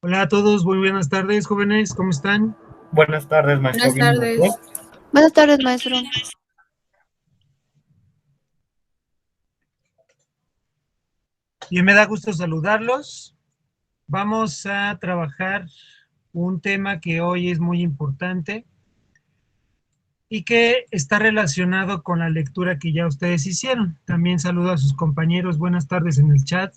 Hola a todos, muy buenas tardes, jóvenes, ¿cómo están? Buenas tardes, maestro. Buenas Bien, tardes. ¿usted? Buenas tardes, maestro. Bien, me da gusto saludarlos. Vamos a trabajar un tema que hoy es muy importante y que está relacionado con la lectura que ya ustedes hicieron. También saludo a sus compañeros, buenas tardes en el chat.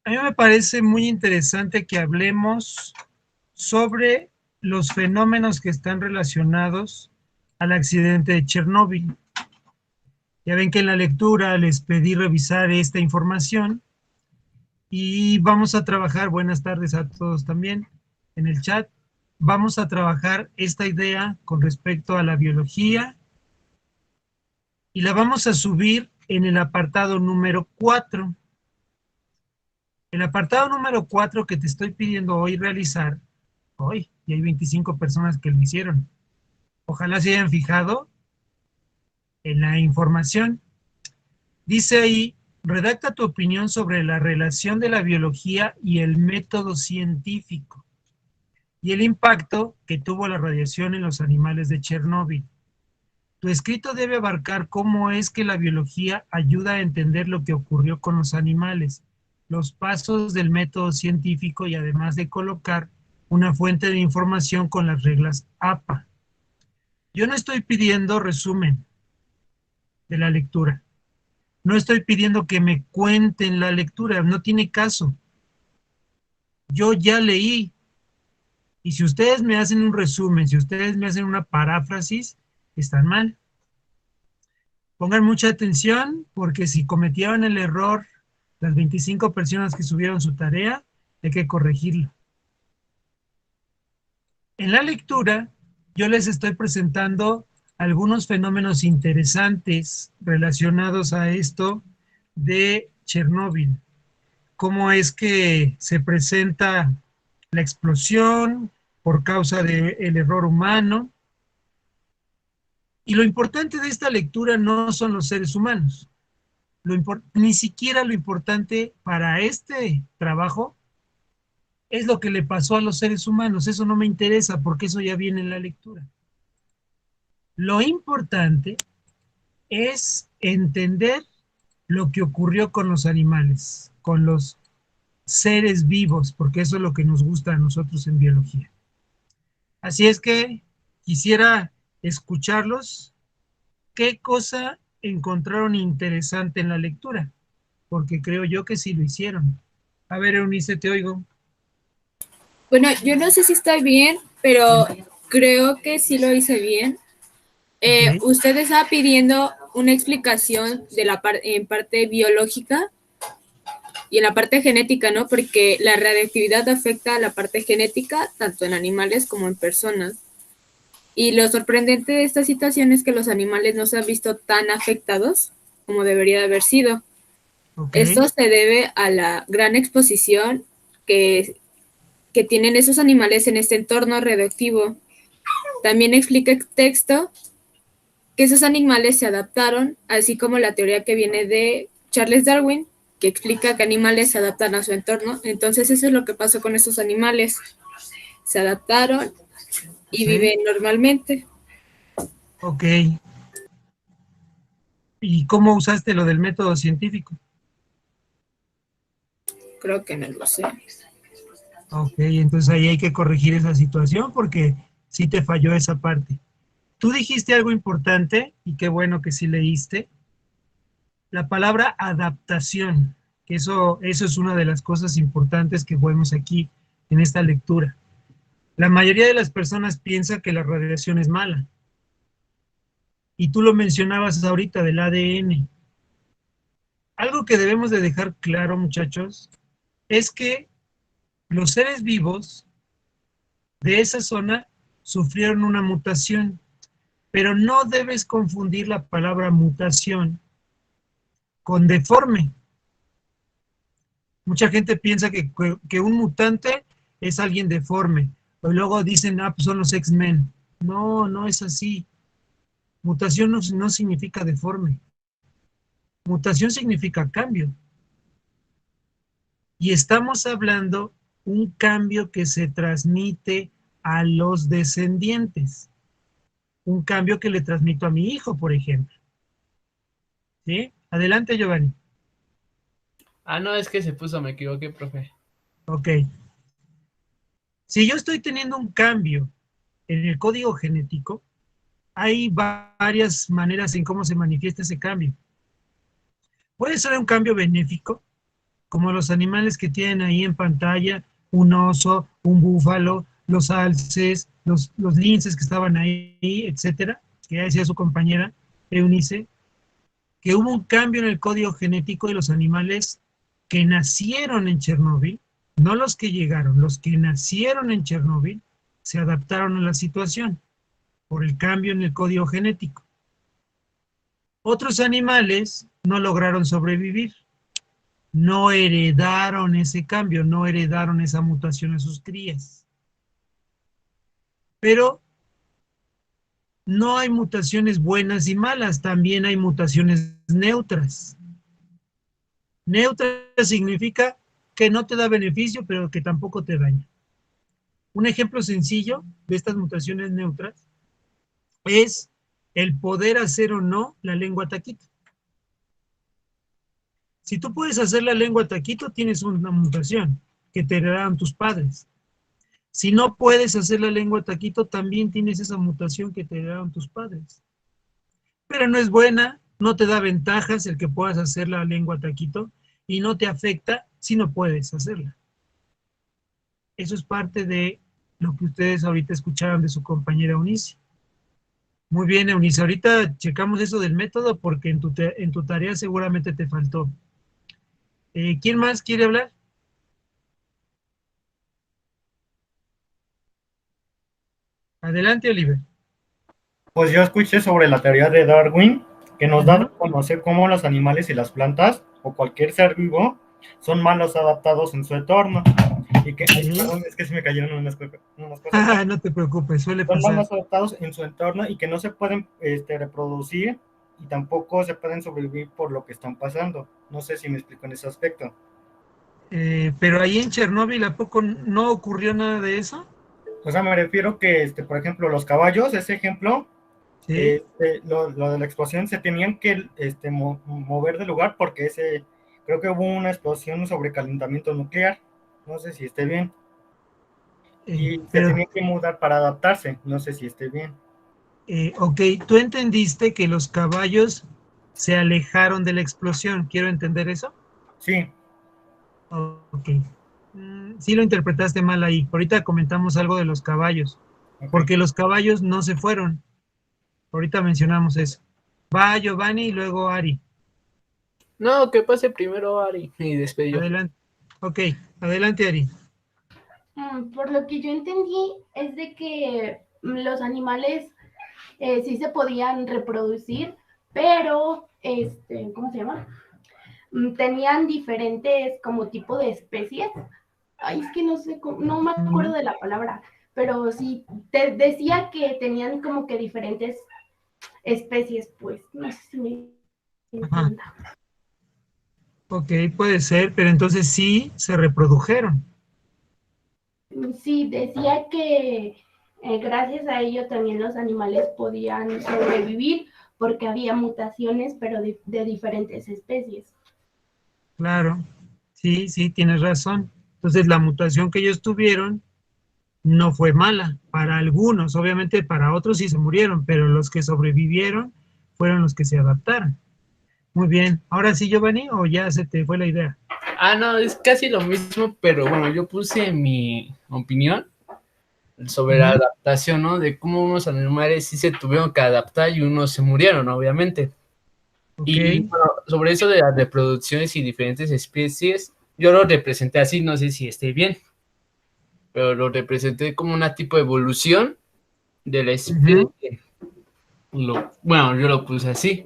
A mí me parece muy interesante que hablemos sobre los fenómenos que están relacionados al accidente de Chernóbil. Ya ven que en la lectura les pedí revisar esta información y vamos a trabajar, buenas tardes a todos también en el chat, vamos a trabajar esta idea con respecto a la biología y la vamos a subir en el apartado número 4. El apartado número 4 que te estoy pidiendo hoy realizar, hoy, y hay 25 personas que lo hicieron. Ojalá se hayan fijado en la información. Dice ahí, redacta tu opinión sobre la relación de la biología y el método científico y el impacto que tuvo la radiación en los animales de Chernóbil. Tu escrito debe abarcar cómo es que la biología ayuda a entender lo que ocurrió con los animales, los pasos del método científico y además de colocar una fuente de información con las reglas APA. Yo no estoy pidiendo resumen de la lectura. No estoy pidiendo que me cuenten la lectura, no tiene caso. Yo ya leí. Y si ustedes me hacen un resumen, si ustedes me hacen una paráfrasis, están mal. Pongan mucha atención porque si cometieron el error las 25 personas que subieron su tarea, hay que corregirlo. En la lectura, yo les estoy presentando algunos fenómenos interesantes relacionados a esto de Chernóbil. Cómo es que se presenta la explosión por causa del error humano. Y lo importante de esta lectura no son los seres humanos. Ni siquiera lo importante para este trabajo es lo que le pasó a los seres humanos. Eso no me interesa porque eso ya viene en la lectura. Lo importante es entender lo que ocurrió con los animales, con los seres vivos, porque eso es lo que nos gusta a nosotros en biología. Así es que quisiera escucharlos. ¿Qué cosa encontraron interesante en la lectura? Porque creo yo que sí lo hicieron. A ver, Eunice, te oigo. Bueno, yo no sé si está bien, pero creo que sí lo hice bien. Okay. Usted estaba pidiendo una explicación de en parte biológica y en la parte genética, ¿no? Porque la radiactividad afecta a la parte genética, tanto en animales como en personas. Y lo sorprendente de esta situación es que los animales no se han visto tan afectados como debería de haber sido. Okay. Esto se debe a la gran exposición que tienen esos animales en este entorno radioactivo. También explica el texto que esos animales se adaptaron, así como la teoría que viene de Charles Darwin, que explica que animales se adaptan a su entorno. Entonces eso es lo que pasó con esos animales. Se adaptaron y viven normalmente. Ok. ¿Y cómo usaste lo del método científico? Creo que no lo sé. Ok, entonces ahí hay que corregir esa situación porque sí te falló esa parte. Tú dijiste algo importante y qué bueno que sí leíste. La palabra adaptación, que eso es una de las cosas importantes que vemos aquí en esta lectura. La mayoría de las personas piensa que la radiación es mala. Y tú lo mencionabas ahorita del ADN. Algo que debemos de dejar claro, muchachos, es que los seres vivos de esa zona sufrieron una mutación, pero no debes confundir la palabra mutación con deforme. Mucha gente piensa que un mutante es alguien deforme, o luego dicen, ah, pues son los X-Men. No, no es así. Mutación no significa deforme. Mutación significa cambio. Y estamos hablando un cambio que se transmite a los descendientes. Un cambio que le transmito a mi hijo, por ejemplo. ¿Sí? Adelante, Giovanni. Ah, no, es que se puso, me equivoqué, profe. Ok. Si yo estoy teniendo un cambio en el código genético, hay varias maneras en cómo se manifiesta ese cambio. Puede ser un cambio benéfico, como los animales que tienen ahí en pantalla, un oso, un búfalo, los alces, los linces que estaban ahí, etcétera, que ya decía su compañera Eunice, que hubo un cambio en el código genético de los animales que nacieron en Chernóbil, no los que llegaron, los que nacieron en Chernóbil se adaptaron a la situación por el cambio en el código genético. Otros animales no lograron sobrevivir, no heredaron ese cambio, no heredaron esa mutación a sus crías. Pero no hay mutaciones buenas y malas, también hay mutaciones neutras. Neutra significa que no te da beneficio, pero que tampoco te daña. Un ejemplo sencillo de estas mutaciones neutras es el poder hacer o no la lengua taquito. Si tú puedes hacer la lengua taquito, tienes una mutación que te heredaron tus padres. Si no puedes hacer la lengua taquito, también tienes esa mutación que te heredaron tus padres. Pero no es buena, no te da ventajas el que puedas hacer la lengua taquito y no te afecta si no puedes hacerla. Eso es parte de lo que ustedes ahorita escucharon de su compañera Eunice. Muy bien, Eunice, ahorita checamos eso del método porque en tu tarea seguramente te faltó. ¿Quién más quiere hablar? Adelante, Oliver. Pues yo escuché sobre la teoría de Darwin, que nos da a conocer cómo los animales y las plantas, o cualquier ser vivo, son malos adaptados en su entorno. Y que, perdón, es que se me cayeron unas cosas. No te preocupes, suele Son pasar. malos adaptados en su entorno y que no se pueden reproducir y tampoco se pueden sobrevivir por lo que están pasando. No sé si me explico en ese aspecto. Pero ahí en Chernóbil, ¿a poco no ocurrió nada de eso? O sea, me refiero que, por ejemplo, los caballos, ese ejemplo, ¿Sí? lo de la explosión se tenían que mover de lugar porque creo que hubo una explosión, un sobrecalentamiento nuclear, no sé si esté bien, y se pero, tenían que mudar para adaptarse, no sé si esté bien. ok, tú entendiste que los caballos se alejaron de la explosión, ¿quiero entender eso? Sí. Ok. Sí lo interpretaste mal ahí. Ahorita comentamos algo de los caballos, Okay. porque los caballos no se fueron. Ahorita mencionamos eso. Va Giovanni y luego Ari. No, que pase primero Ari y después yo. Adelante. Ok, adelante Ari. Por lo que yo entendí es de que los animales sí se podían reproducir, pero, ¿cómo se llama? Tenían diferentes como tipo de especies. Ay, es que no sé, no me acuerdo de la palabra, pero sí, te decía que tenían como que diferentes especies, pues, no sé si me entienda. Ok, puede ser, pero entonces sí se reprodujeron. Sí, decía que gracias a ello también los animales podían sobrevivir porque había mutaciones, pero de diferentes especies. Claro, sí, sí, tienes razón. Entonces la mutación que ellos tuvieron no fue mala para algunos, obviamente para otros sí se murieron, pero los que sobrevivieron fueron los que se adaptaron. Muy bien, ahora sí Giovanni, o ya se te fue la idea. Ah, no, es casi lo mismo, pero bueno, yo puse mi opinión sobre la adaptación, ¿no? De cómo unos animales sí se tuvieron que adaptar y unos se murieron, obviamente. Y bueno, sobre eso de las reproducciones y diferentes especies, yo lo representé así, no sé si esté bien, pero lo representé como una tipo de evolución de la especie. Bueno, yo lo puse así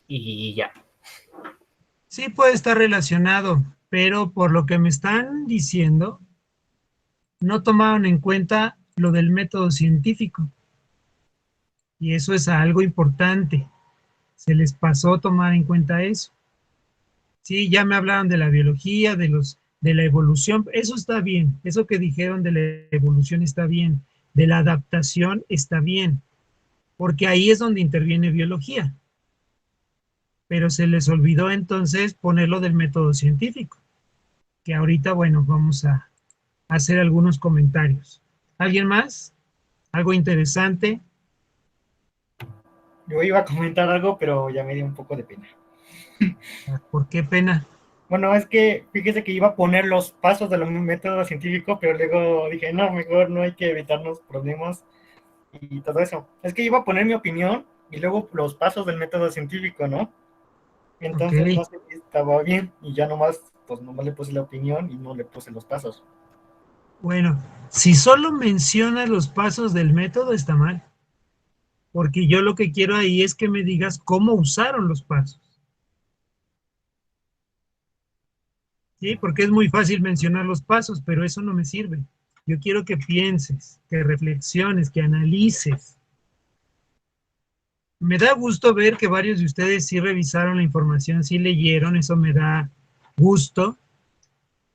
y ya. Sí puede estar relacionado, pero por lo que me están diciendo, no tomaron en cuenta lo del método científico. Y eso es algo importante. Se les pasó tomar en cuenta eso. Sí, ya me hablaron de la biología, de los de la evolución, eso está bien, eso que dijeron de la evolución está bien, de la adaptación está bien, porque ahí es donde interviene biología. Pero se les olvidó entonces ponerlo del método científico, que ahorita, bueno, vamos a hacer algunos comentarios. ¿Alguien más? ¿Algo interesante? Yo iba a comentar algo, pero ya me dio un poco de pena. ¿Por qué pena? Bueno, es que fíjese que iba a poner los pasos del método científico, pero luego dije, no, mejor no hay que evitarnos problemas y todo eso. Es que iba a poner mi opinión y luego los pasos del método científico, ¿no? Entonces Ok. no sé si estaba bien y ya nomás, pues nomás le puse la opinión y no le puse los pasos. Bueno, si solo mencionas los pasos del método está mal, porque yo lo que quiero ahí es que me digas cómo usaron los pasos. ¿Sí? Porque es muy fácil mencionar los pasos, pero eso no me sirve. Yo quiero que pienses, que reflexiones, que analices. Me da gusto ver que varios de ustedes sí revisaron la información, sí leyeron, eso me da gusto.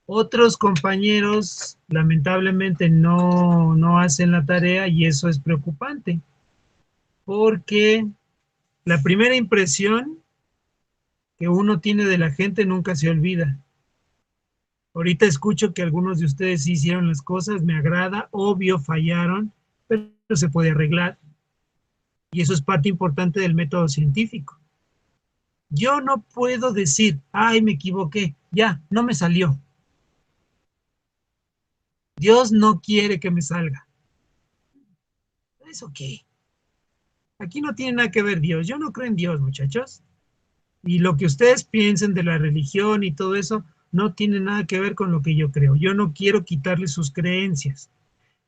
Otros compañeros lamentablemente no hacen la tarea y eso es preocupante, porque la primera impresión que uno tiene de la gente nunca se olvida. Ahorita escucho que algunos de ustedes sí hicieron las cosas, me agrada, obvio fallaron, pero se puede arreglar. Y eso es parte importante del método científico. Yo no puedo decir, ay, me equivoqué, ya, no me salió. Dios no quiere que me salga. ¿Eso qué? Aquí no tiene nada que ver Dios. Yo no creo en Dios, muchachos. Y lo que ustedes piensen de la religión y todo eso no tiene nada que ver con lo que yo creo. Yo no quiero quitarle sus creencias,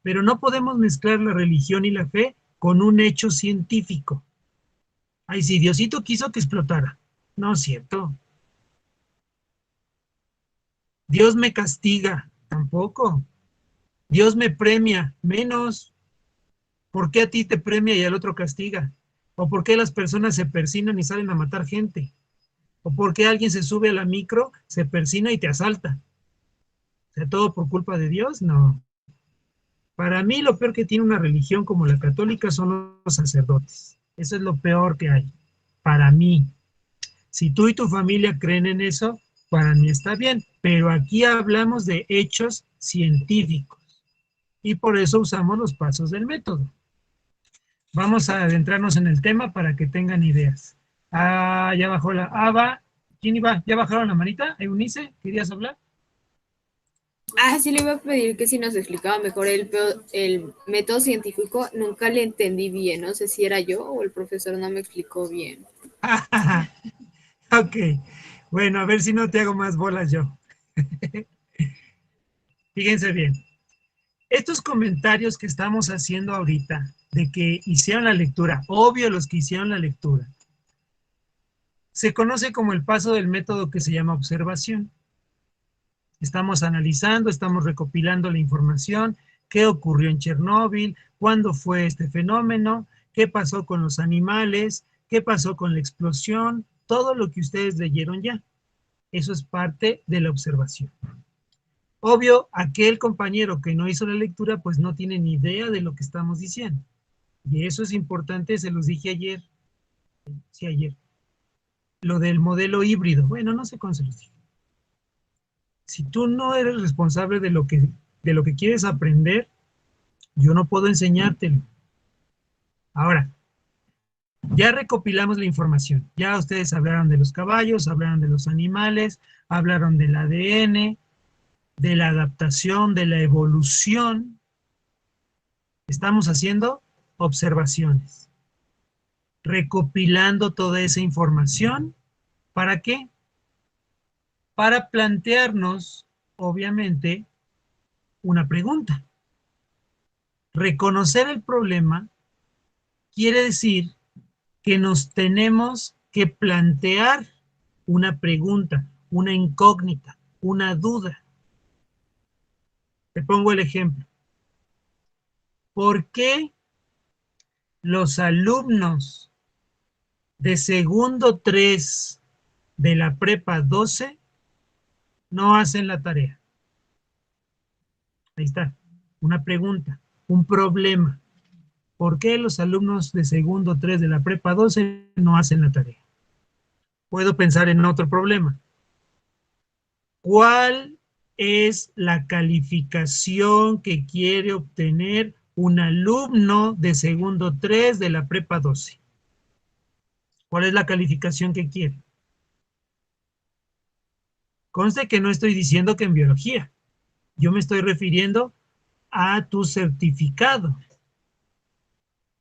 pero no podemos mezclar la religión y la fe con un hecho científico. Ay, si Diosito quiso que explotara. No es cierto. Dios me castiga. Tampoco. Dios me premia. Menos. ¿Por qué a ti te premia y al otro castiga? ¿O por qué las personas se persinan y salen a matar gente? ¿O por qué alguien se sube a la micro, se persina y te asalta? ¿O sea, todo por culpa de Dios? No. Para mí lo peor que tiene una religión como la católica son los sacerdotes. Eso es lo peor que hay. Para mí. Si tú y tu familia creen en eso, para mí está bien. Pero aquí hablamos de hechos científicos. Y por eso usamos los pasos del método. Vamos a adentrarnos en el tema para que tengan ideas. Ah, ya bajó la Ava. ¿Quién iba? ¿Ya bajaron la manita? Eunice, ¿querías hablar? Ah, sí le iba a pedir que si nos explicaba mejor el método científico. Nunca le entendí bien, no sé si era yo o el profesor no me explicó bien. Ok, bueno, a ver si no te hago más bolas yo. Fíjense bien, estos comentarios que estamos haciendo ahorita, de que hicieron la lectura, obvio los que hicieron la lectura, se conoce como el paso del método que se llama observación. Estamos analizando, estamos recopilando la información, qué ocurrió en Chernóbil, cuándo fue este fenómeno, qué pasó con los animales, qué pasó con la explosión, todo lo que ustedes leyeron ya. Eso es parte de la observación. Obvio, aquel compañero que no hizo la lectura, pues no tiene ni idea de lo que estamos diciendo. Y eso es importante, se los dije ayer. Sí, ayer. Lo del modelo híbrido. Bueno, no sé cómo se los dije. Si tú no eres responsable de lo que quieres aprender, yo no puedo enseñártelo. Ahora, ya recopilamos la información. Ya ustedes hablaron de los caballos, hablaron de los animales, hablaron del ADN, de la adaptación, de la evolución. Estamos haciendo observaciones, recopilando toda esa información. ¿Para qué? Para plantearnos, obviamente, una pregunta. Reconocer el problema quiere decir que nos tenemos que plantear una pregunta, una incógnita, una duda. Te pongo el ejemplo. ¿Por qué los alumnos de segundo 3 de la prepa 12 no hacen la tarea? Ahí está, una pregunta, un problema. ¿Por qué los alumnos de segundo 3 de la prepa 12 no hacen la tarea? Puedo pensar en otro problema. ¿Cuál es la calificación que quiere obtener un alumno de segundo 3 de la prepa 12? ¿Cuál es la calificación que quiere? Conste que no estoy diciendo que en biología. Yo me estoy refiriendo a tu certificado.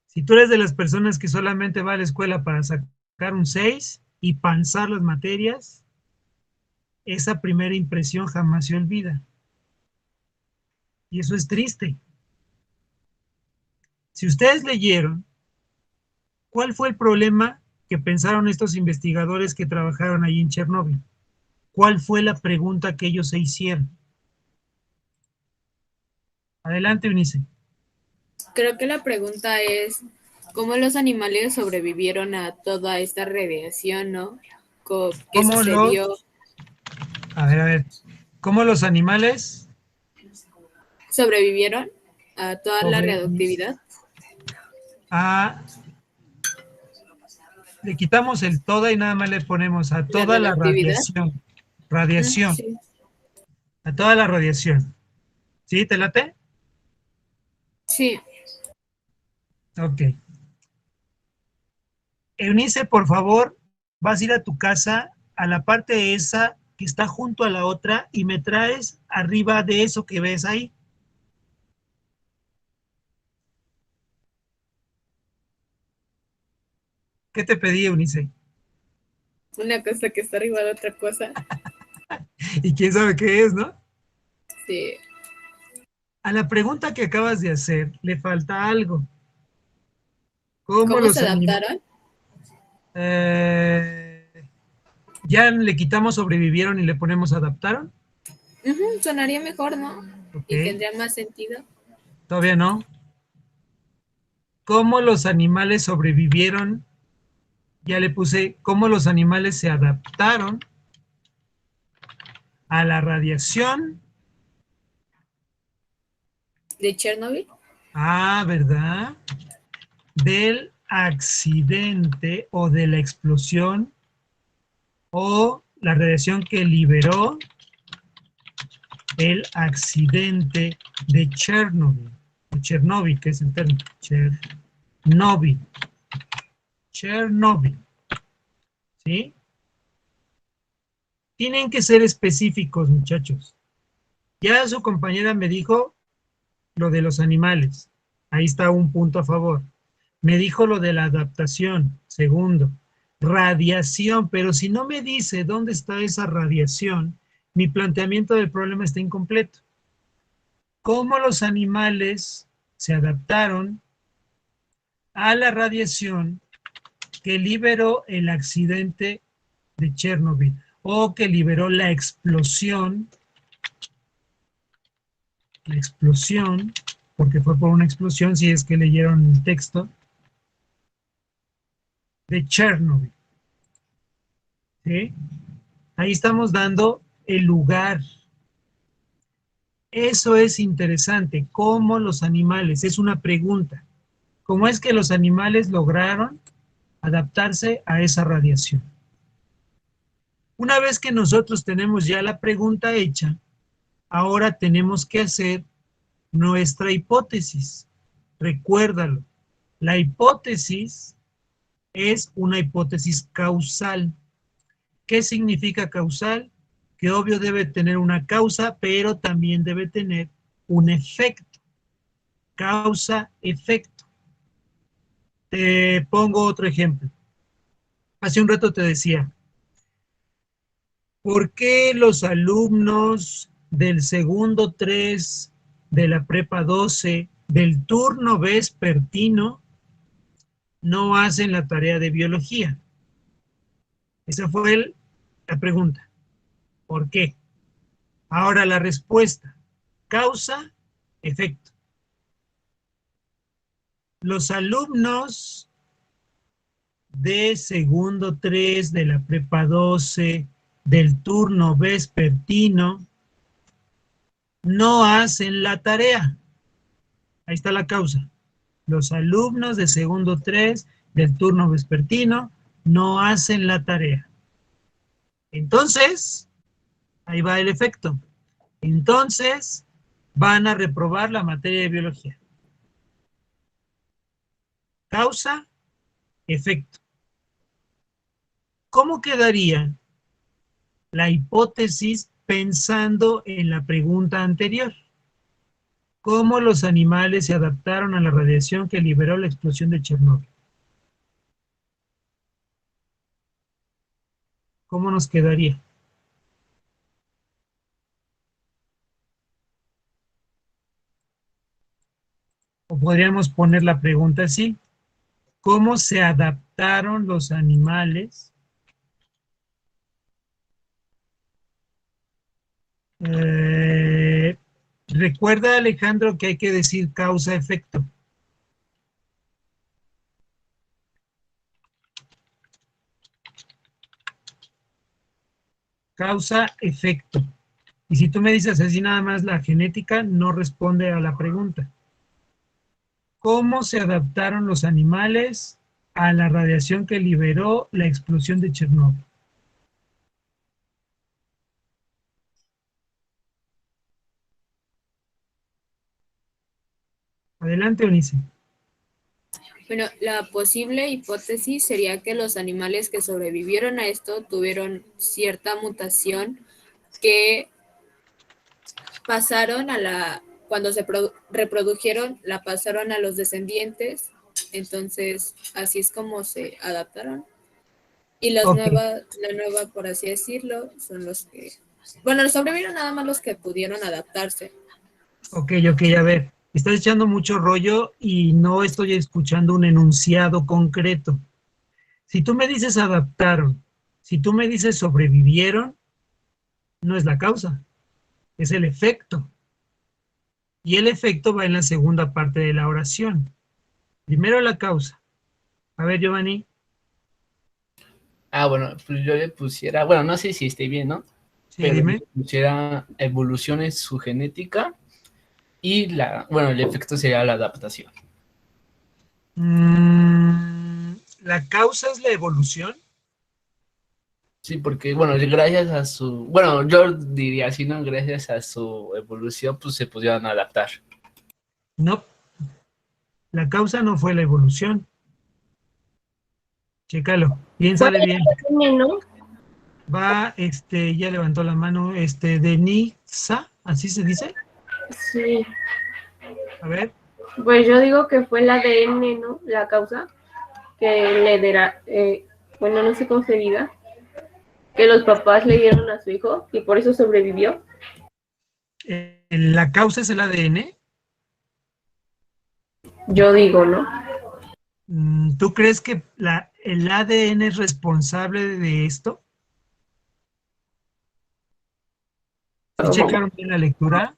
Si tú eres de las personas que solamente va a la escuela para sacar un 6 y pasar las materias, esa primera impresión jamás se olvida. Y eso es triste. Si ustedes leyeron, ¿cuál fue el problema que pensaron estos investigadores que trabajaron allí en Chernóbil? ¿Cuál fue la pregunta que ellos se hicieron? Adelante, Eunice. Creo que la pregunta es, ¿cómo los animales sobrevivieron a toda esta radiación, no? ¿Qué sucedió? A ver. ¿Cómo los animales ¿Sobrevivieron a toda la radioactividad? Le quitamos el toda y nada más le ponemos a toda la radiación. Radiación. Sí. A toda la radiación. ¿Sí? ¿Te late? Sí. Ok. Eunice, por favor, vas a ir a tu casa, a la parte esa que está junto a la otra, y me traes arriba de eso que ves ahí. ¿Qué te pedí, Eunice? Una cosa que está arriba de otra cosa. Y quién sabe qué es, ¿no? Sí. A la pregunta que acabas de hacer le falta algo. ¿Cómo se adaptaron? Ya le quitamos sobrevivieron y le ponemos adaptaron. Sonaría mejor, ¿no? Okay. Y tendría más sentido. Todavía no. ¿Cómo los animales sobrevivieron? Ya le puse cómo los animales se adaptaron a la radiación. ¿De Chernobyl? ¿Verdad? Del accidente o de la explosión o la radiación que liberó el accidente de Chernobyl. Chernobyl, que es el término. Chernobyl. ¿Sí? Tienen que ser específicos, muchachos. Ya su compañera me dijo lo de los animales. Ahí está un punto a favor. Me dijo lo de la adaptación. Segundo, radiación. Pero si no me dice dónde está esa radiación, mi planteamiento del problema está incompleto. ¿Cómo los animales se adaptaron a la radiación que liberó el accidente de Chernobyl o que liberó la explosión, porque fue por una explosión, si es que leyeron el texto, de Chernobyl? ¿Sí? Ahí estamos dando el lugar. Eso es interesante. ¿Cómo los animales? Es una pregunta. ¿Cómo es que los animales lograron adaptarse a esa radiación? Una vez que nosotros tenemos ya la pregunta hecha, ahora tenemos que hacer nuestra hipótesis. Recuérdalo. La hipótesis es una hipótesis causal. ¿Qué significa causal? Que obvio debe tener una causa, pero también debe tener un efecto. Causa-efecto. Te pongo otro ejemplo. Hace un rato te decía, ¿por qué los alumnos del segundo 3 de la prepa 12 del turno vespertino no hacen la tarea de biología? Esa fue la pregunta. ¿Por qué? Ahora la respuesta. Causa, efecto. Los alumnos de segundo 3 de la prepa 12 del turno vespertino no hacen la tarea. Ahí está la causa. Los alumnos de segundo 3 del turno vespertino no hacen la tarea. Entonces, ahí va el efecto. Entonces, van a reprobar la materia de biología. Causa, efecto. ¿Cómo quedaría la hipótesis pensando en la pregunta anterior? ¿Cómo los animales se adaptaron a la radiación que liberó la explosión de Chernóbil? ¿Cómo nos quedaría? O podríamos poner la pregunta así: ¿cómo se adaptaron los animales recuerda, Alejandro, que hay que decir causa-efecto. Causa-efecto. Y si tú me dices así nada más, la genética no responde a la pregunta. ¿Cómo se adaptaron los animales a la radiación que liberó la explosión de Chernóbil? Adelante, Eunice. Bueno, la posible hipótesis sería que los animales que sobrevivieron a esto tuvieron cierta mutación que pasaron cuando se reprodujeron, la pasaron a los descendientes, entonces así es como se adaptaron. Y la nueva, por así decirlo, son los que, bueno, sobrevivieron nada más los que pudieron adaptarse. Ok, a ver, estás echando mucho rollo y no estoy escuchando un enunciado concreto. Si tú me dices adaptaron, si tú me dices sobrevivieron, no es la causa, es el efecto. Y el efecto va en la segunda parte de la oración. Primero la causa. A ver, Giovanni. Bueno, pues yo le pusiera, bueno, no sé si esté bien, ¿no? Sí, pero dime. le pusiera evolución en su genética y el efecto sería la adaptación. ¿La causa es la evolución? Sí, porque, bueno, gracias a su, bueno, yo diría así, ¿no? Gracias a su evolución, pues se pudieron adaptar. No, la causa no fue la evolución. Chécalo, piénsale bien. ¿No? Va, ya levantó la mano, Denisa, ¿así se dice? Sí, A ver, pues yo digo que fue el ADN, ¿no? La causa que le dará, bueno, no sé cómo se diga, que los papás le dieron a su hijo y por eso sobrevivió. ¿la causa es el ADN? Yo digo, ¿no? ¿Tú crees que el ADN es responsable de esto? ¿Sí checaron bien la lectura?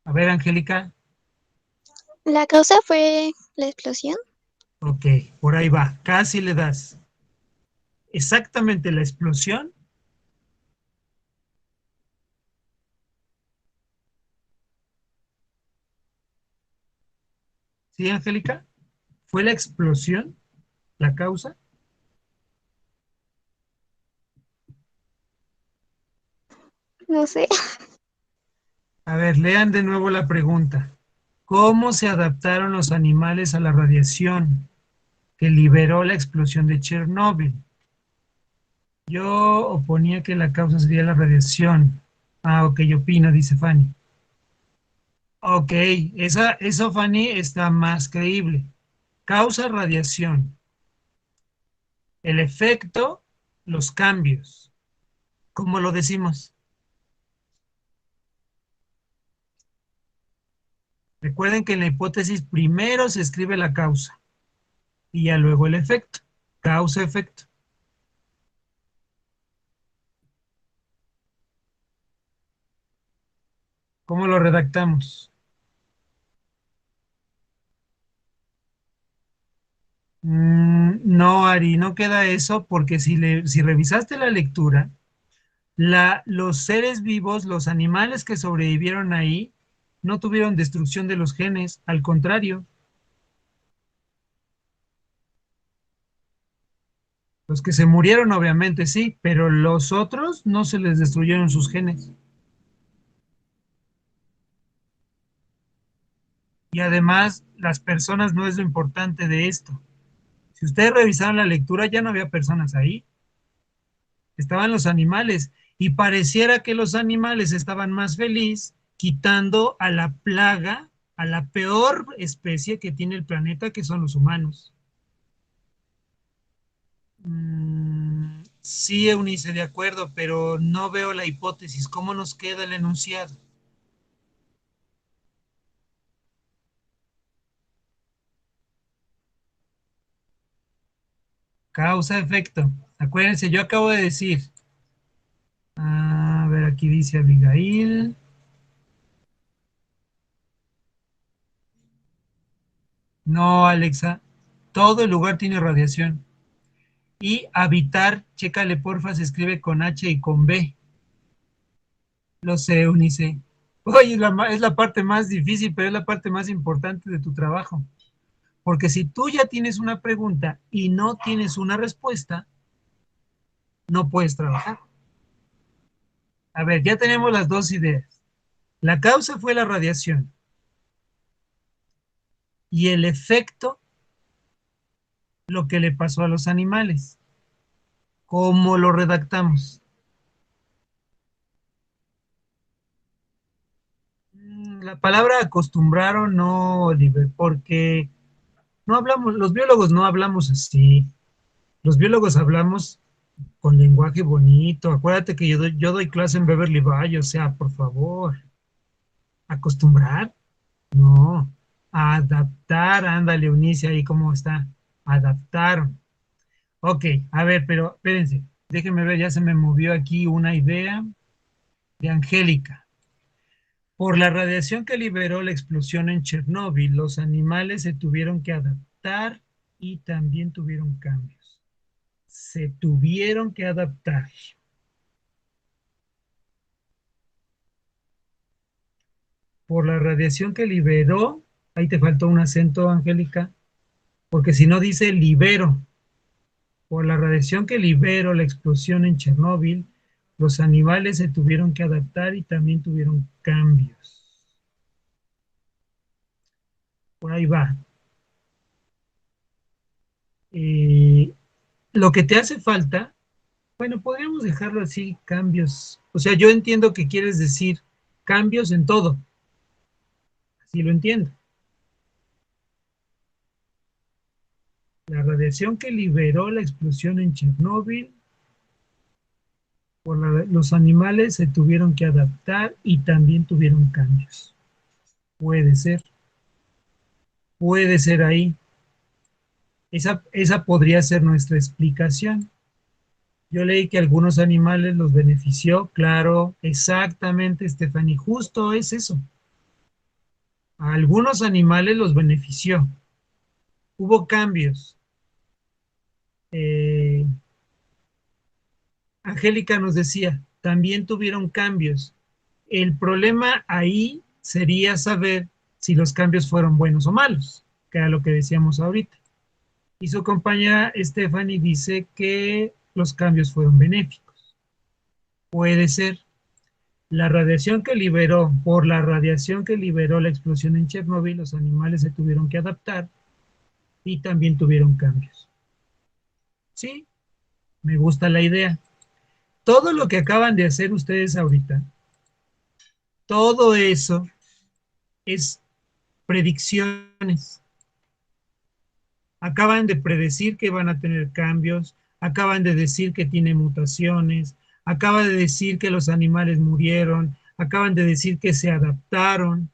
A ver, Angélica. ¿La causa fue la explosión? Ok, por ahí va, casi le das. Exactamente la explosión. ¿Sí, Angélica? ¿Fue la explosión la causa? No sé. A ver, lean de nuevo la pregunta. ¿Cómo se adaptaron los animales a la radiación que liberó la explosión de Chernóbil? Yo oponía que la causa sería la radiación. Ok, opino, dice Fanny. Ok, eso, Fanny, está más creíble. Causa radiación. El efecto, los cambios. ¿Cómo lo decimos? Recuerden que en la hipótesis primero se escribe la causa y ya luego el efecto. Causa-efecto. ¿Cómo lo redactamos? No, Ari, no queda eso porque si revisaste la lectura, Los seres vivos, los animales que sobrevivieron ahí, no tuvieron destrucción de los genes, al contrario. Los que se murieron, obviamente, sí, pero los otros no se les destruyeron sus genes. Y además, las personas no es lo importante de esto. Si ustedes revisaron la lectura, ya no había personas ahí. Estaban los animales. Y pareciera que los animales estaban más felices quitando a la plaga, a la peor especie que tiene el planeta, que son los humanos. Sí, Eunice, de acuerdo, pero no veo la hipótesis. ¿Cómo nos queda el enunciado? Causa-efecto. Acuérdense, yo acabo de decir. A ver, aquí dice Abigail. No, Alexa. Todo el lugar tiene radiación. Y habitar, chécale porfa, se escribe con H y con B. Lo sé, Eunice. Oye, es la parte más difícil, pero es la parte más importante de tu trabajo. Porque si tú ya tienes una pregunta y no tienes una respuesta, no puedes trabajar. A ver, ya tenemos las dos ideas. La causa fue la radiación. Y el efecto, lo que le pasó a los animales. ¿Cómo lo redactamos? La palabra acostumbraron no, Oliver, porque no hablamos, los biólogos no hablamos así. Los biólogos hablamos con lenguaje bonito. Acuérdate que yo doy clase en Beverly Valley, o sea, por favor. ¿Acostumbrar? No. Adaptar, ándale, Eunice, ahí cómo está. Adaptaron. Ok, a ver, pero espérense. Déjenme ver, ya se me movió aquí una idea de Angélica. Por la radiación que liberó la explosión en Chernóbil, los animales se tuvieron que adaptar y también tuvieron cambios. Se tuvieron que adaptar. Por la radiación que liberó, ahí te faltó un acento, Angélica, porque si no dice libero. Por la radiación que liberó la explosión en Chernóbil, los animales se tuvieron que adaptar y también tuvieron cambios. Por ahí va. Lo que te hace falta, bueno, podríamos dejarlo así, cambios. O sea, yo entiendo que quieres decir cambios en todo. Así lo entiendo. La radiación que liberó la explosión en Chernóbil, los animales se tuvieron que adaptar y también tuvieron cambios. Puede ser. Puede ser ahí. Esa podría ser nuestra explicación. Yo leí que algunos animales los benefició, claro, exactamente, Stephanie, justo es eso. A algunos animales los benefició. Hubo cambios. Angélica nos decía, también tuvieron cambios. El problema ahí sería saber si los cambios fueron buenos o malos, que era lo que decíamos ahorita. Y su compañera Stephanie dice que los cambios fueron benéficos. Puede ser. Por la radiación que liberó la explosión en Chernóbil, los animales se tuvieron que adaptar y también tuvieron cambios. Sí, me gusta la idea. Todo lo que acaban de hacer ustedes ahorita, todo eso es predicciones. Acaban de predecir que van a tener cambios, acaban de decir que tiene mutaciones, acaban de decir que los animales murieron, acaban de decir que se adaptaron.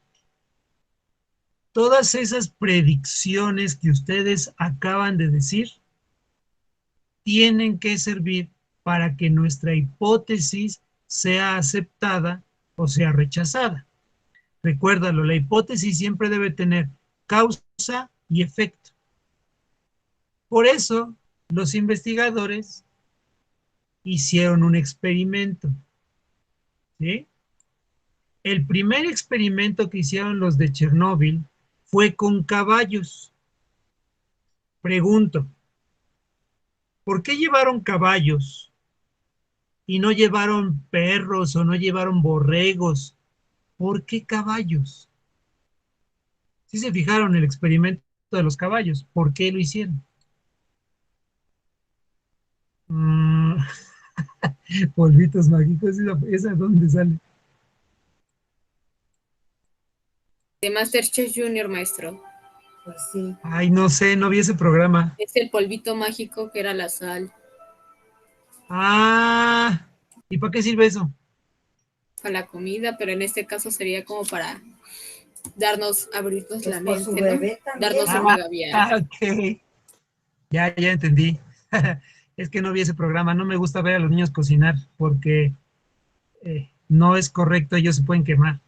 Todas esas predicciones que ustedes acaban de decir tienen que servir para que nuestra hipótesis sea aceptada o sea rechazada. Recuérdalo, la hipótesis siempre debe tener causa y efecto. Por eso, los investigadores hicieron un experimento ¿sí? El primer experimento que hicieron los de Chernóbil fue con caballos. Pregunto, ¿por qué llevaron caballos y no llevaron perros o no llevaron borregos? ¿Por qué caballos? Si se fijaron en el experimento de los caballos, ¿por qué lo hicieron? Mm, polvitos mágicos, ¿esa dónde sale? De MasterChef Junior, maestro. Pues sí. Ay, no sé, no vi ese programa. Es el polvito mágico que era la sal. Ah, ¿y para qué sirve eso? Para la comida, pero en este caso sería como para abrirnos Pues la por su mente, bebé ¿no? también. Darnos un mega viaje. Ah, ok. Ya entendí. Es que no vi ese programa. No me gusta ver a los niños cocinar porque no es correcto, ellos se pueden quemar.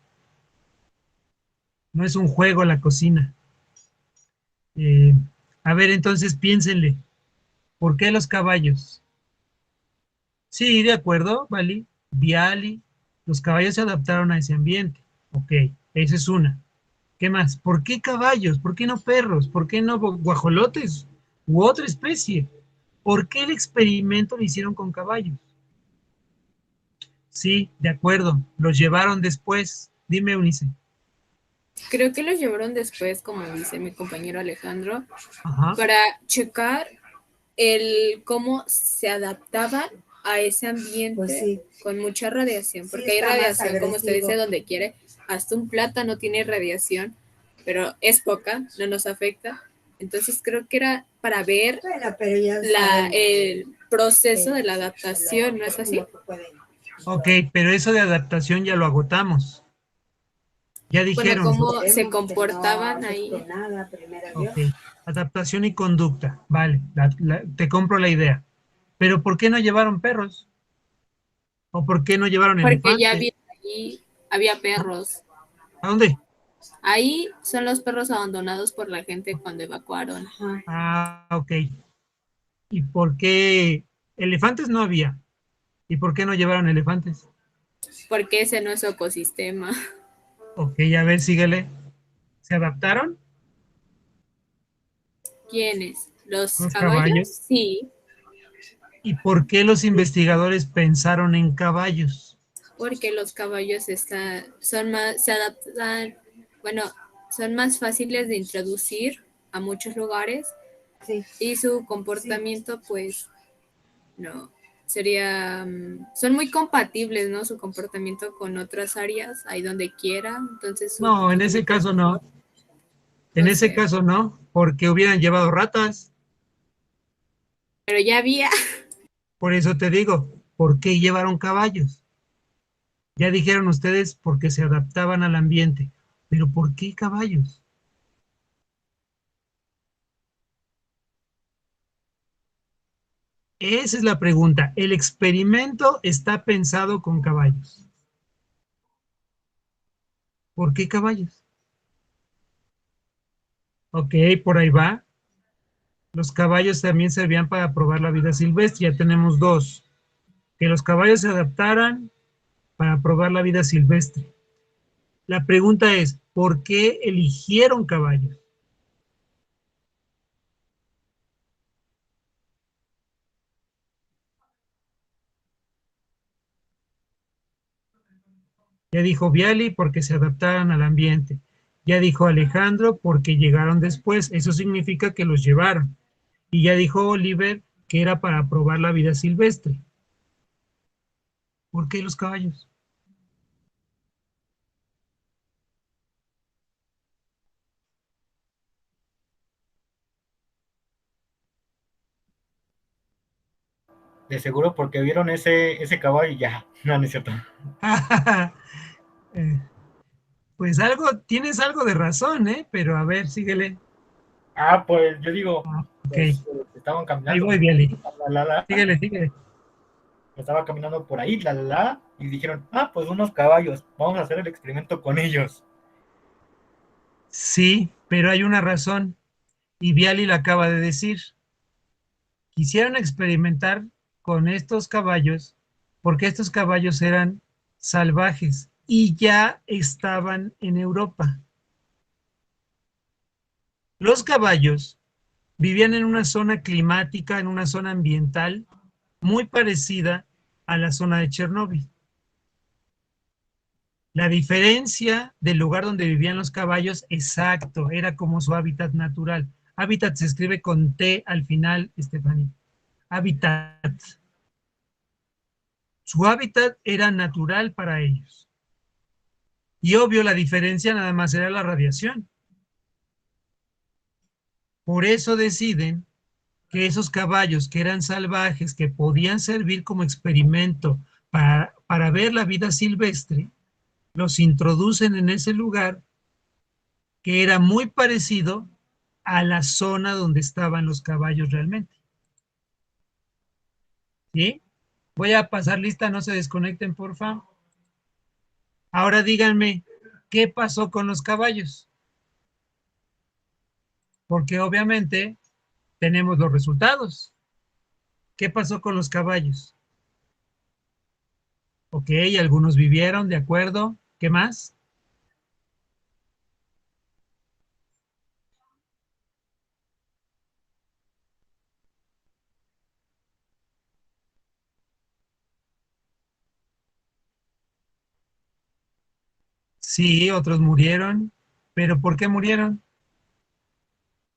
No es un juego la cocina. Eh, a ver, entonces piénsenle. ¿Por qué los caballos? Sí, de acuerdo, Vali. Viali. Los caballos se adaptaron a ese ambiente. Ok, esa es una. ¿Qué más? ¿Por qué caballos? ¿Por qué no perros? ¿Por qué no guajolotes? U otra especie. ¿Por qué el experimento lo hicieron con caballos? Sí, de acuerdo. Los llevaron después. Dime, Eunice. Creo que los llevaron después, como dice mi compañero Alejandro, Ajá. para checar cómo se adaptaban a ese ambiente Pues sí. con mucha radiación, porque Sí, hay está más radiación, como usted agresivo. dice, donde quiere. Hasta un plátano tiene radiación, pero es poca, no nos afecta. Entonces creo que era para ver Bueno, pero ya saben el proceso que de la adaptación, ¿no es así? lo que pueden. Ok, pero eso de adaptación ya lo agotamos. Ya Bueno, dijeron. cómo Sabemos se que comportaban no ahí. afecte nada, primero Ok, Dios. adaptación y conducta. Vale, te compro la idea. Pero ¿por qué no llevaron perros? ¿O por qué no llevaron Porque ya elefantes? había perros. ¿A dónde? Ahí son los perros abandonados por la gente cuando evacuaron. Ajá. Ah, ok. ¿Y por qué elefantes no había? ¿Y por qué no llevaron elefantes? Porque ese no es su ecosistema. Ok, a ver, síguele. ¿Se adaptaron ¿Quiénes? ¿Los los caballos? caballos? Sí, ¿Y por qué los investigadores pensaron en caballos? porque los caballos se adaptan, bueno, son más fáciles de introducir a muchos lugares Sí. y su comportamiento, pues, no, son muy compatibles, ¿no? Su comportamiento con otras áreas, ahí donde quiera, entonces su No, en ese comportamiento es caso mejor. no. En No ese sé, caso no, porque hubieran llevado ratas. pero ya había. Por eso te digo, ¿por qué llevaron caballos? Ya dijeron ustedes porque se adaptaban al ambiente, pero ¿por qué caballos? Esa es la pregunta. El experimento está pensado con caballos. ¿Por qué caballos? Ok, por ahí va. Los caballos también servían para probar la vida silvestre. Ya tenemos dos. Que los caballos se adaptaran para probar la vida silvestre. La pregunta es, ¿por qué eligieron caballos? Ya dijo Viali porque se adaptaran al ambiente. Ya dijo Alejandro porque llegaron después. Eso significa que los llevaron. Y ya dijo Oliver que era para probar la vida silvestre. ¿Por qué los caballos? De seguro porque vieron ese caballo y ya. No, no es cierto. Eh, pues tienes algo de razón, ¿eh? Pero a ver, síguele. Ah, pues yo digo, Ok, pues estaban ahí caminando. voy, Viali. La, Síguele. estaba caminando por ahí, y dijeron, pues unos caballos, vamos a hacer el experimento con ellos. Sí, pero hay una razón. Y Viali la acaba de decir. Quisieron experimentar con estos caballos porque estos caballos eran salvajes y ya estaban en Europa. Los caballos vivían en una zona climática, en una zona ambiental muy parecida a la zona de Chernóbil. La diferencia del lugar donde vivían los caballos, exacto, era como su hábitat natural. Hábitat se escribe con T al final, Estefanía. Hábitat. Su hábitat era natural para ellos. Y obvio, la diferencia nada más era la radiación. Por eso deciden que esos caballos que eran salvajes, que podían servir como experimento para ver la vida silvestre, los introducen en ese lugar que era muy parecido a la zona donde estaban los caballos realmente. ¿Sí? Voy a pasar lista, no se desconecten, por favor. Ahora díganme, ¿qué pasó con los caballos? Porque obviamente tenemos los resultados. ¿Qué pasó con los caballos? Ok, algunos vivieron, de acuerdo. ¿Qué más? Sí, otros murieron. ¿Pero por qué murieron?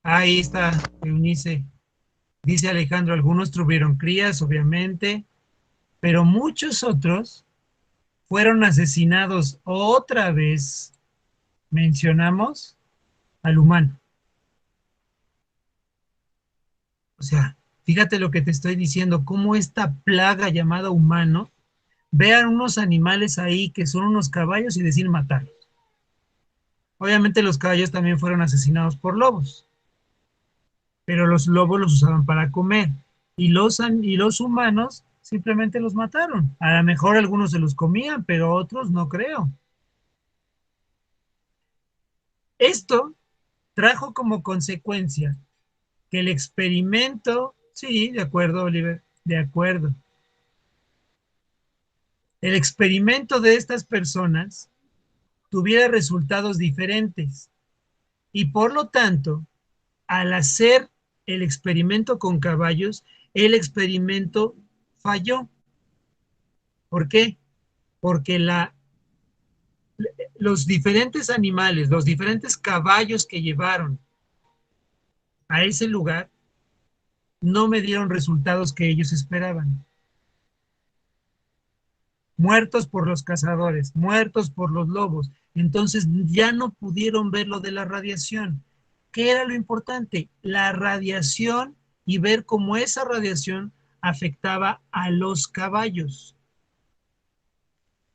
Ahí está, Eunice. Dice Alejandro, algunos tuvieron crías, obviamente, pero muchos otros fueron asesinados otra vez. Mencionamos al humano. O sea, fíjate lo que te estoy diciendo, cómo esta plaga llamada humano, vean unos animales ahí que son unos caballos y deciden matarlos. Obviamente los caballos también fueron asesinados por lobos, pero los lobos los usaban para comer y los humanos simplemente los mataron. A lo mejor algunos se los comían, pero otros no creo. Esto trajo como consecuencia que el experimento, sí, de acuerdo, Oliver, de acuerdo. El experimento de estas personas tuviera resultados diferentes y por lo tanto, al hacer el experimento con caballos, el experimento falló. ¿Por qué? Porque los diferentes animales, los diferentes caballos que llevaron a ese lugar, no me dieron resultados que ellos esperaban. Muertos por los cazadores, muertos por los lobos. Entonces ya no pudieron ver lo de la radiación. ¿Qué era lo importante? La radiación y ver cómo esa radiación afectaba a los caballos.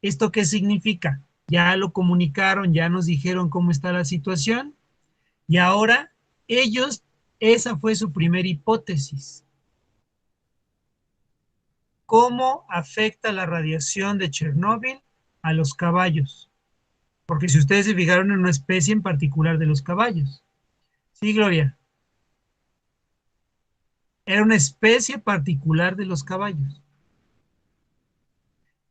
¿Esto qué significa? Ya lo comunicaron, ya nos dijeron cómo está la situación y ahora ellos, esa fue su primera hipótesis. ¿Cómo afecta la radiación de Chernóbil a los caballos? Porque si ustedes se fijaron en una especie en particular de los caballos. Sí, Gloria. Era una especie particular de los caballos.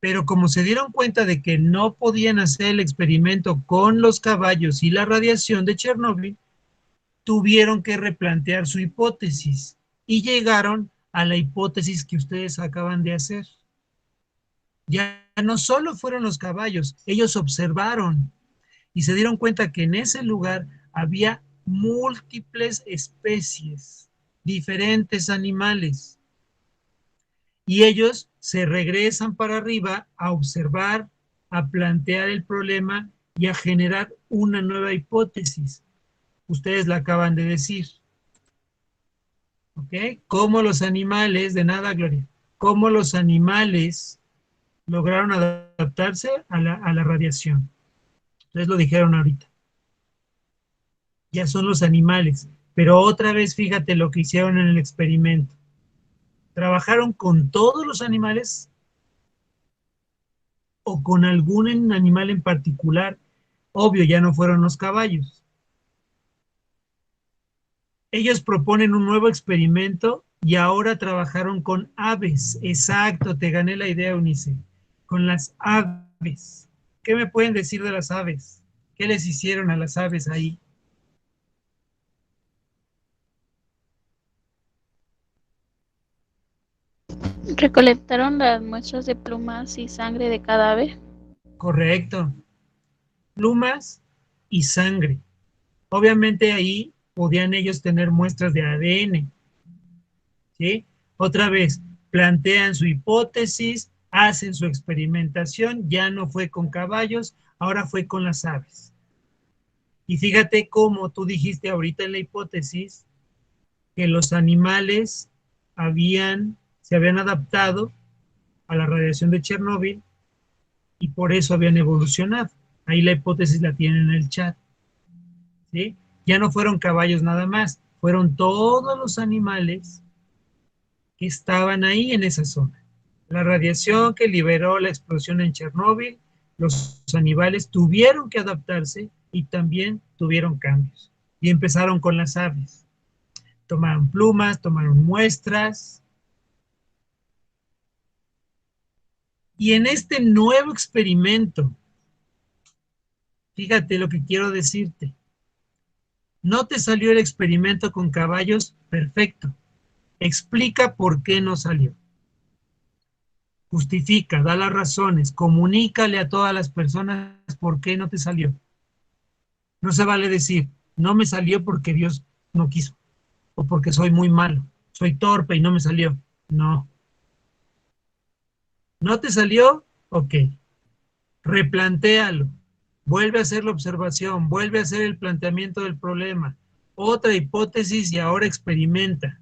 Pero como se dieron cuenta de que no podían hacer el experimento con los caballos y la radiación de Chernóbil, tuvieron que replantear su hipótesis y llegaron a la hipótesis que ustedes acaban de hacer. Ya no solo fueron los caballos, ellos observaron y se dieron cuenta que en ese lugar había múltiples especies, diferentes animales. Y ellos se regresan para arriba a observar, a plantear el problema y a generar una nueva hipótesis. Ustedes la acaban de decir. ¿Ok? Cómo los animales, de nada, Gloria, cómo los animales lograron adaptarse a la radiación. Ustedes lo dijeron ahorita. Ya son los animales. Pero otra vez fíjate lo que hicieron en el experimento. ¿Trabajaron con todos los animales o con algún animal en particular? Obvio, ya no fueron los caballos. Ellos proponen un nuevo experimento y ahora trabajaron con aves. Exacto, te gané la idea, Eunice. Con las aves. aves. ¿Qué me pueden decir de las aves? ¿Qué les hicieron a las aves ahí? Recolectaron las muestras de plumas y sangre de cada ave. Correcto. Plumas y sangre. Obviamente ahí podían ellos tener muestras de ADN. ¿Sí? Otra vez, plantean su hipótesis, hacen su experimentación, ya no fue con caballos, ahora fue con las aves. Y fíjate cómo tú dijiste ahorita en la hipótesis que los animales se habían adaptado a la radiación de Chernóbil y por eso habían evolucionado. Ahí la hipótesis la tienen en el chat. ¿Sí? Ya no fueron caballos nada más, fueron todos los animales que estaban ahí en esa zona. La radiación que liberó la explosión en Chernóbil, los animales tuvieron que adaptarse y también tuvieron cambios. Y empezaron con las aves. Tomaron plumas, tomaron muestras. Y en este nuevo experimento, fíjate lo que quiero decirte. No te salió el experimento con caballos, perfecto. Explica por qué no salió. Justifica, da las razones, comunícale a todas las personas por qué no te salió. No se vale decir, no me salió porque Dios no quiso, o porque soy muy malo, soy torpe y no me salió. No. ¿No te salió? Ok. Replantéalo. Vuelve a hacer la observación, vuelve a hacer el planteamiento del problema. Otra hipótesis y ahora experimenta.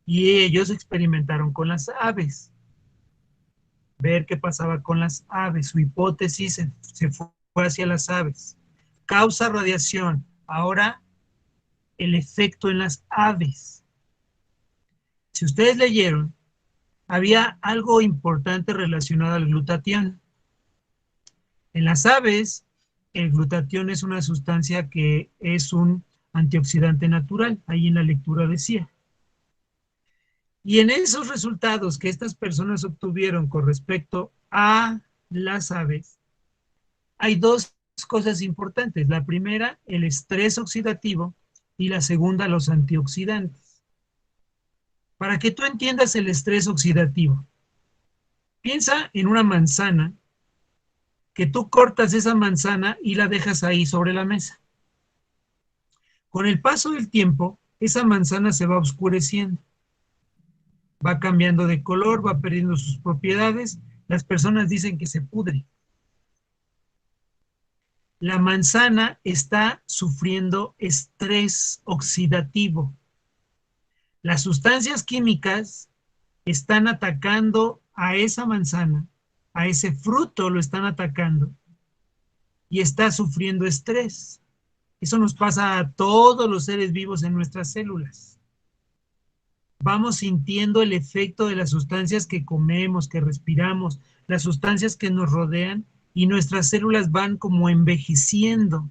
Y ellos experimentaron con las aves. Ver qué pasaba con las aves. Su hipótesis se fue hacia las aves. Causa radiación. Ahora el efecto en las aves. Si ustedes leyeron, había algo importante relacionado al glutatión. En las aves, el glutatión es una sustancia que es un antioxidante natural. Ahí en la lectura decía. Y en esos resultados que estas personas obtuvieron con respecto a las aves, hay dos cosas importantes. La primera, el estrés oxidativo, y la segunda, los antioxidantes. Para que tú entiendas el estrés oxidativo, piensa en una manzana, que tú cortas esa manzana y la dejas ahí sobre la mesa. Con el paso del tiempo, esa manzana se va oscureciendo. Va cambiando de color, va perdiendo sus propiedades. Las personas dicen que se pudre. La manzana está sufriendo estrés oxidativo. Las sustancias químicas están atacando a esa manzana, a ese fruto lo están atacando y está sufriendo estrés. Eso nos pasa a todos los seres vivos en nuestras células. Vamos sintiendo el efecto de las sustancias que comemos, que respiramos, las sustancias que nos rodean, y nuestras células van como envejeciendo,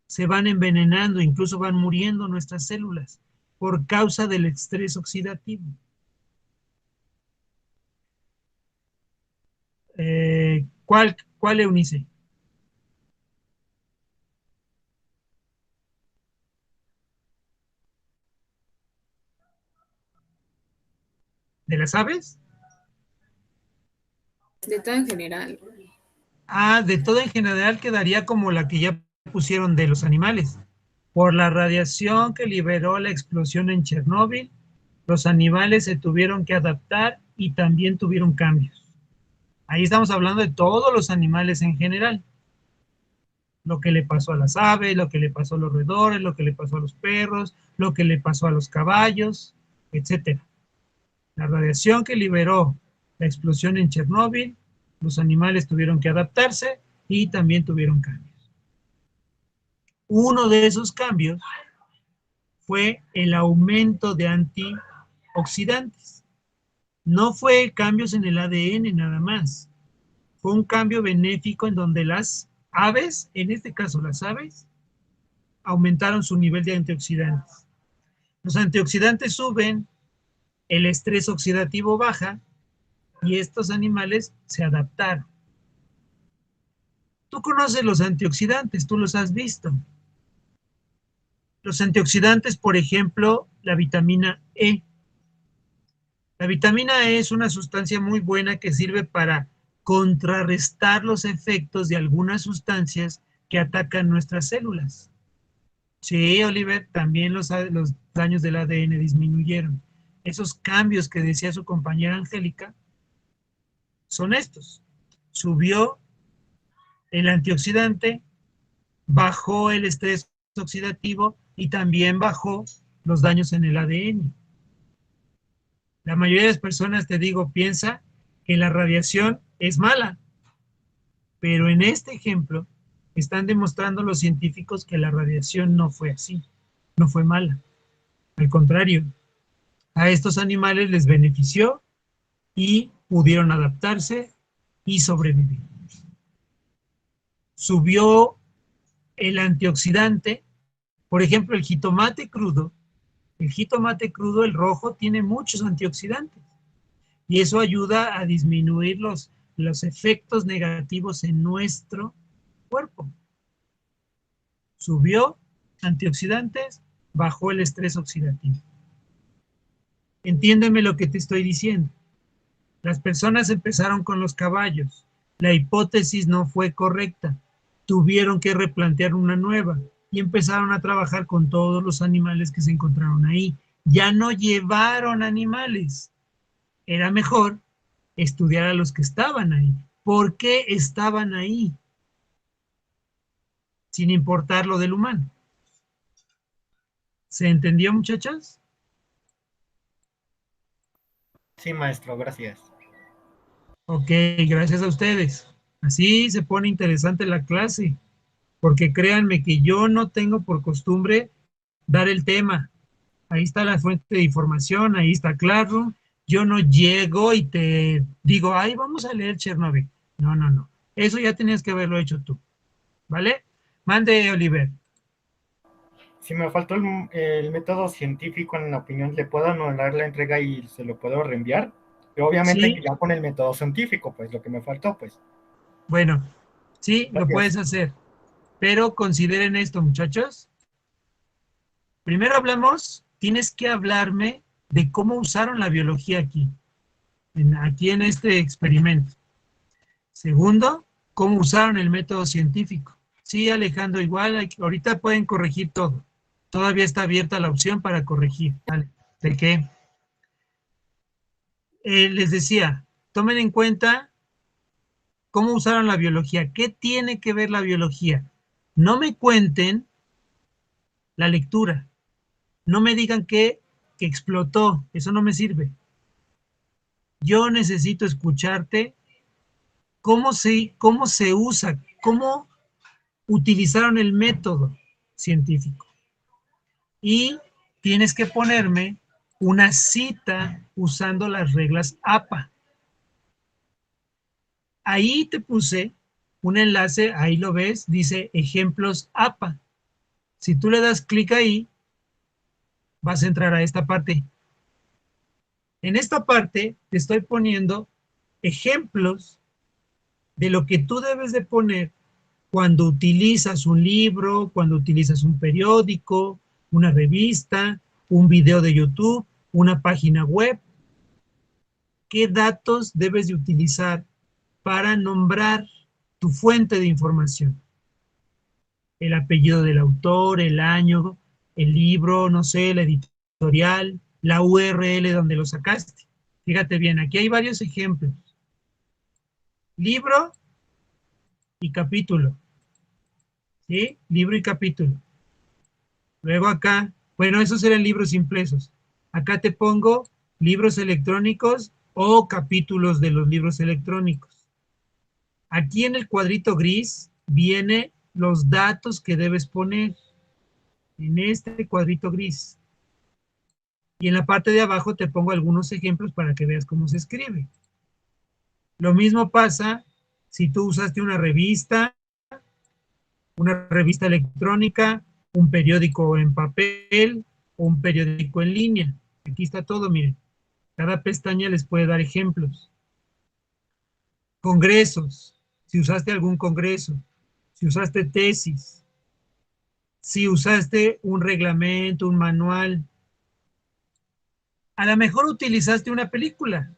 se van envenenando, incluso van muriendo nuestras células por causa del estrés oxidativo. ¿Cuál, Eunice? ¿De las aves? De todo en general. De todo en general quedaría como la que ya pusieron de los animales. Por la radiación que liberó la explosión en Chernóbil, los animales se tuvieron que adaptar y también tuvieron cambios. Ahí estamos hablando de todos los animales en general. Lo que le pasó a las aves, lo que le pasó a los roedores, lo que le pasó a los perros, lo que le pasó a los caballos, etc. La radiación que liberó la explosión en Chernóbil, los animales tuvieron que adaptarse y también tuvieron cambios. Uno de esos cambios fue el aumento de antioxidantes. No fue cambios en el ADN nada más. Fue un cambio benéfico en donde las aves, en este caso las aves, aumentaron su nivel de antioxidantes. Los antioxidantes suben, el estrés oxidativo baja y estos animales se adaptaron. Tú conoces los antioxidantes, tú los has visto. Los antioxidantes, por ejemplo, la vitamina E. La vitamina E es una sustancia muy buena que sirve para contrarrestar los efectos de algunas sustancias que atacan nuestras células. Sí, Oliver, también los daños del ADN disminuyeron. Esos cambios que decía su compañera Angélica son estos. Subió el antioxidante, bajó el estrés oxidativo y también bajó los daños en el ADN. La mayoría de las personas, te digo, piensa que la radiación es mala, pero en este ejemplo están demostrando los científicos que la radiación no fue así, no fue mala. Al contrario, a estos animales les benefició y pudieron adaptarse y sobrevivir. Subió el antioxidante, por ejemplo, el jitomate crudo, el rojo, tiene muchos antioxidantes y eso ayuda a disminuir los efectos negativos en nuestro cuerpo. Subió antioxidantes, bajó el estrés oxidativo. Entiéndeme lo que te estoy diciendo. Las personas empezaron con los caballos. La hipótesis no fue correcta. Tuvieron que replantear una nueva y empezaron a trabajar con todos los animales que se encontraron ahí. Ya no llevaron animales. Era mejor estudiar a los que estaban ahí. ¿Por qué estaban ahí? Sin importar lo del humano. ¿Se entendió, muchachas? Sí, maestro, gracias. Ok, gracias a ustedes. Así se pone interesante la clase, porque créanme que yo no tengo por costumbre dar el tema. Ahí está la fuente de información, ahí está claro. Yo no llego y te digo, ay, vamos a leer Chernobyl. No, no, no. Eso ya tenías que haberlo hecho tú. ¿Vale? Mande, Oliver. Si me faltó el método científico, en la opinión, ¿le puedo anular la entrega y se lo puedo reenviar? Pero obviamente Sí. que ya con el método científico, pues lo que me faltó, pues. Bueno, sí, lo Gracias. puedes hacer. Pero consideren esto, muchachos. Primero hablamos, tienes que hablarme de cómo usaron la biología aquí en este experimento. Segundo, cómo usaron el método científico. Sí, Alejandro, igual, ahorita pueden corregir todo. Todavía está abierta la opción para corregir. ¿Vale? ¿De qué? Les decía, tomen en cuenta cómo usaron la biología. ¿Qué tiene que ver la biología? No me cuenten la lectura. No me digan que explotó. Eso no me sirve. Yo necesito escucharte cómo se usa, cómo utilizaron el método científico. Y tienes que ponerme una cita usando las reglas APA. Ahí te puse un enlace, ahí lo ves, dice ejemplos APA. Si tú le das clic ahí, vas a entrar a esta parte. En esta parte te estoy poniendo ejemplos de lo que tú debes de poner cuando utilizas un libro, cuando utilizas un periódico, una revista, un video de YouTube, una página web. ¿Qué datos debes de utilizar para nombrar tu fuente de información? El apellido del autor, el año, el libro, no sé, la editorial, la URL donde lo sacaste. Fíjate bien, aquí hay varios ejemplos. Libro y capítulo. ¿Sí? Libro y capítulo. Luego acá, bueno, esos eran libros impresos. Acá te pongo libros electrónicos o capítulos de los libros electrónicos. Aquí en el cuadrito gris viene los datos que debes poner en este cuadrito gris. Y en la parte de abajo te pongo algunos ejemplos para que veas cómo se escribe. Lo mismo pasa si tú usaste una revista electrónica, un periódico en papel o un periódico en línea. Aquí está todo, miren. Cada pestaña les puede dar ejemplos. Congresos, si usaste algún congreso. si usaste tesis, si usaste un reglamento, un manual, a lo mejor utilizaste una película.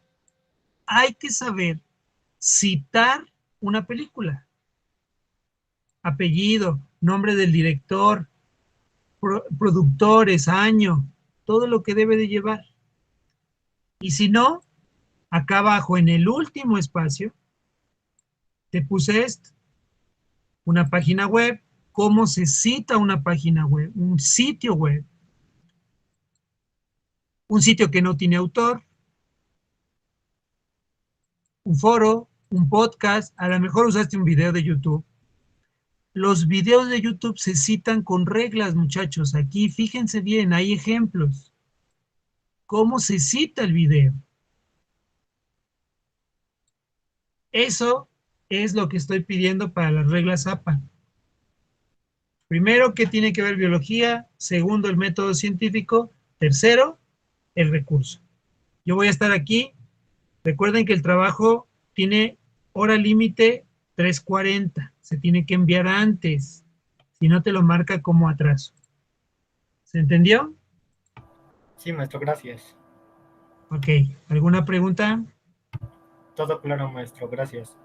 Hay que saber citar una película. Apellido, nombre del director, productores, año, todo lo que debe de llevar. Y si no, acá abajo en el último espacio, te puse esto, una página web, cómo se cita una página web, un sitio web, un sitio que no tiene autor, un foro, un podcast, a lo mejor usaste un video de YouTube. Los videos de YouTube se citan con reglas, muchachos. Aquí fíjense bien, hay ejemplos. ¿Cómo se cita el video? Eso es lo que estoy pidiendo para las reglas APA. Primero, ¿qué tiene que ver biología? Segundo, el método científico. Tercero, el recurso. Yo voy a estar aquí. Recuerden que el trabajo tiene hora límite 3:40. Se tiene que enviar antes. Si no, te lo marca como atraso. ¿Se entendió? Sí, maestro, gracias. Ok. ¿Alguna pregunta? Todo claro, maestro, gracias.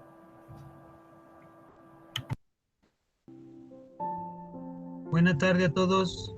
Buena tarde a todos.